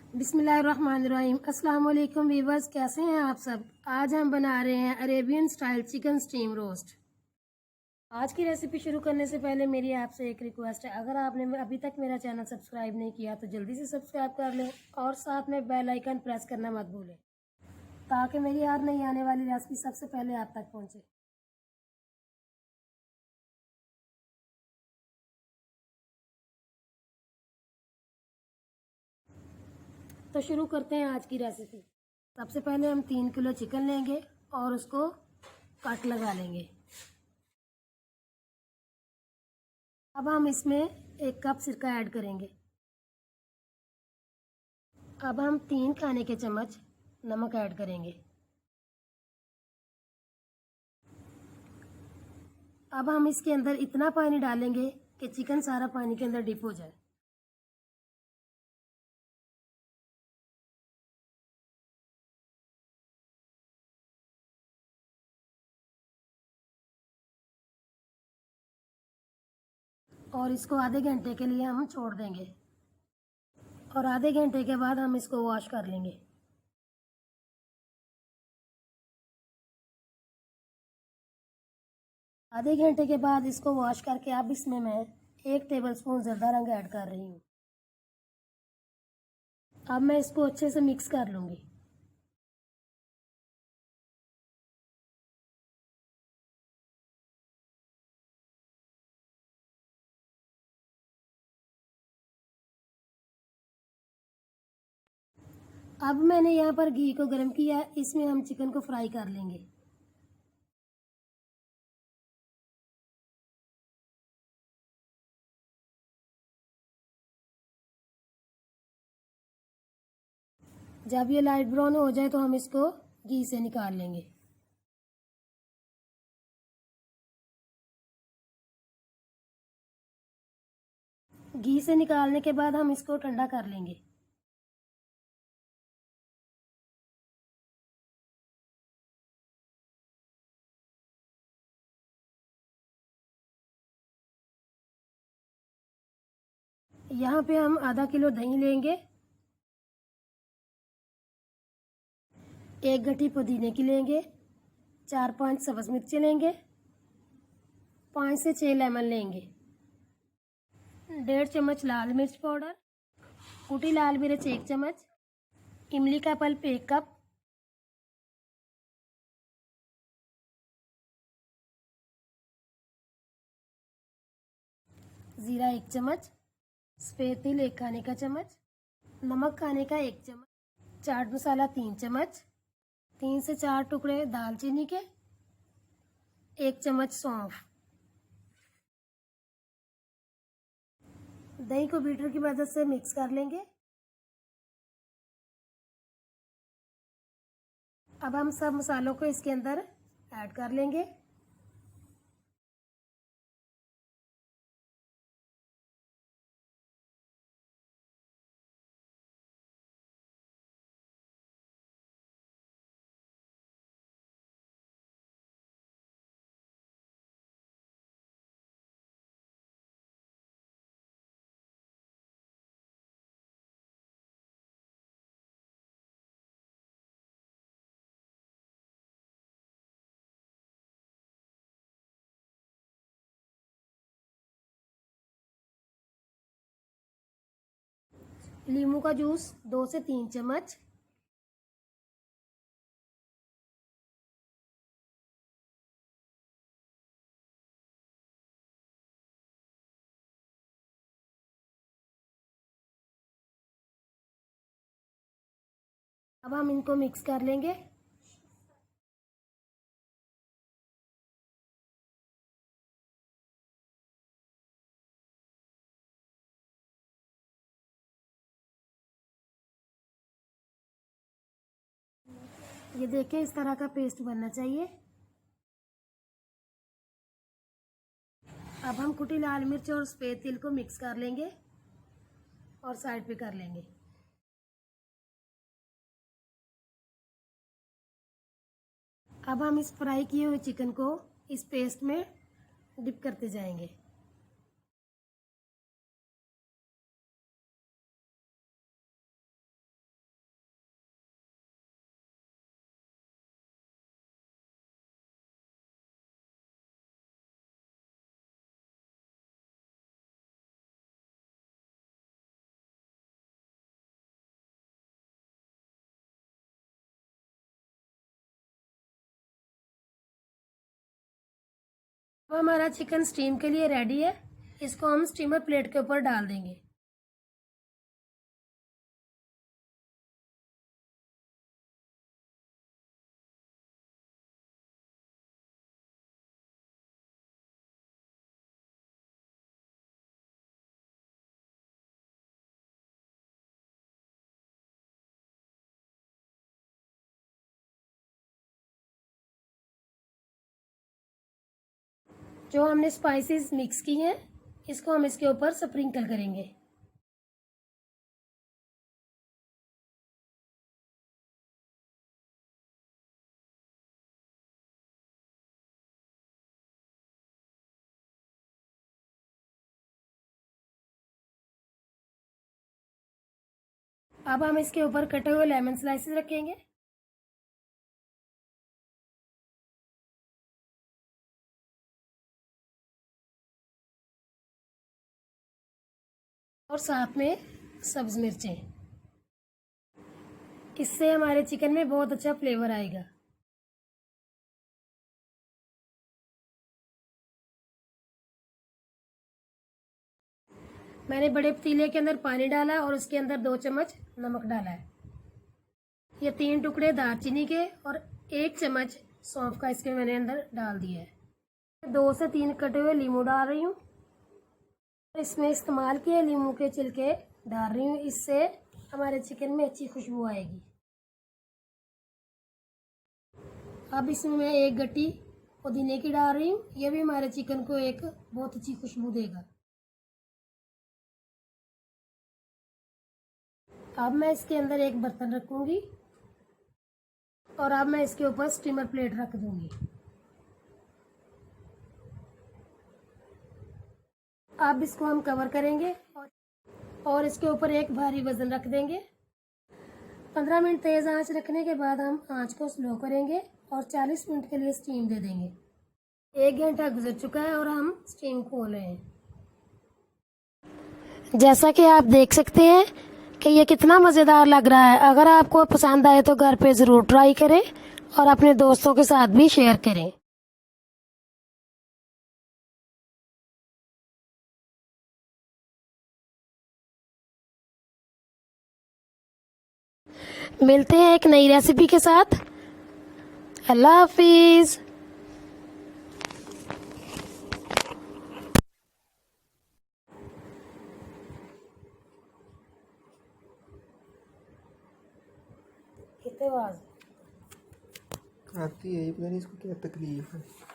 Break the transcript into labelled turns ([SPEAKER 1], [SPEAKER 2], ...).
[SPEAKER 1] बिस्मिल्लाहिर्रहमानिर्रहीम। अस्सलाम वालेकुम वीवर्स, कैसे हैं आप सब। आज हम बना रहे हैं Arabian style chicken steam roast. आज की रेसिपी शुरू करने से पहले मेरी आपसे एक रिक्वेस्ट है, अगर आपने अभी तक मेरा चैनल सब्सक्राइब नहीं किया तो जल्दी से सब्सक्राइब कर लें और साथ में बेल आइकन प्रेस करना मत भूलें ताकि मेरी हर नई आने वाली रेसिपी सबसे पहले आप तक पहुँचे। तो शुरू करते हैं आज की रेसिपी। सबसे पहले हम 3 किलो चिकन लेंगे और उसको कट लगा लेंगे। अब हम इसमें 1 कप सिरका ऐड करेंगे। अब हम 3 खाने के चम्मच नमक ऐड करेंगे। अब हम इसके अंदर इतना पानी डालेंगे कि चिकन सारा पानी के अंदर डिप हो जाए। और इसको आधे घंटे के लिए हम छोड़ देंगे और आधे घंटे के बाद हम इसको वॉश कर लेंगे। आधे घंटे के बाद इसको वॉश करके अब इसमें मैं 1 टेबलस्पून ज़रदा रंग ऐड कर रही हूँ। अब मैं इसको अच्छे से मिक्स कर लूँगी। अब मैंने यहाँ पर घी को गर्म किया, इसमें हम चिकन को फ्राई कर लेंगे। जब ये लाइट ब्राउन हो जाए तो हम इसको घी से निकाल लेंगे। घी से निकालने के बाद हम इसको ठंडा कर लेंगे। यहाँ पे हम आधा किलो दही लेंगे, 1 गट्ठी पुदीने की लेंगे, 4-5 सब्ज़ मिर्चें लेंगे, 5 से 6 लेमन लेंगे, 1.5 चम्मच लाल मिर्च पाउडर, कुटी लाल मिर्च 1 चम्मच, इमली का पल्प 1 कप, ज़ीरा 1 चम्मच, सफ़ेद तिल 1 खाने का चम्मच, नमक खाने का 1 चम्मच, चाट मसाला 3 चम्मच, 3 से 4 टुकड़े दालचीनी के, 1 चम्मच सौंफ। दही को बीटर की मदद से मिक्स कर लेंगे। अब हम सब मसालों को इसके अंदर ऐड कर लेंगे। नींबू का जूस 2 से 3 चम्मच, अब हम इनको मिक्स कर लेंगे। ये देखिए इस तरह का पेस्ट बनना चाहिए। अब हम कुटी लाल मिर्च और सफ़ेद तिल को मिक्स कर लेंगे और साइड पे कर लेंगे। अब हम इस फ्राई किए हुए चिकन को इस पेस्ट में डिप करते जाएंगे। अब हमारा चिकन स्टीम के लिए रेडी है। इसको हम स्टीमर प्लेट के ऊपर डाल देंगे। जो हमने स्पाइसेस मिक्स की हैं, इसको हम इसके ऊपर स्प्रिंकल करेंगे। अब हम इसके ऊपर कटे हुए लेमन स्लाइसेस रखेंगे। और साथ में सब्ज मिर्चें। इससे हमारे चिकन में बहुत अच्छा फ्लेवर आएगा। मैंने बड़े पतीले के अंदर पानी डाला है और उसके अंदर 2 चम्मच नमक डाला है। ये 3 टुकड़े दालचीनी के और 1 चम्मच सौंफ का इसके मैंने अंदर डाल दिया है। 2 से 3 कटे हुए नींबू डाल रही हूँ। इसमें इस्तेमाल किए नींबू के छिलके डाल रही हूँ, इससे हमारे चिकन में अच्छी खुशबू आएगी। अब इसमें मैं 1 गट्टी पुदीने की डाल रही हूँ। ये भी हमारे चिकन को एक बहुत अच्छी खुशबू देगा। अब मैं इसके अंदर एक बर्तन रखूंगी और अब मैं इसके ऊपर स्टीमर प्लेट रख दूंगी। अब इसको हम कवर करेंगे और इसके ऊपर एक भारी वजन रख देंगे। 15 मिनट तेज आंच रखने के बाद हम आंच को स्लो करेंगे और 40 मिनट के लिए स्टीम दे देंगे। 1 घंटा गुजर चुका है और हम स्टीम खोल रहे हैं। जैसा कि आप देख सकते हैं कि ये कितना मज़ेदार लग रहा है। अगर आपको पसंद आए तो घर पे ज़रूर ट्राई करें और अपने दोस्तों के साथ भी शेयर करें। मिलते हैं एक नई रेसिपी के साथ। अल्लाह हाफिज़। कितने आवाज़
[SPEAKER 2] आती है, ये पता नहीं इसको क्या तकलीफ है।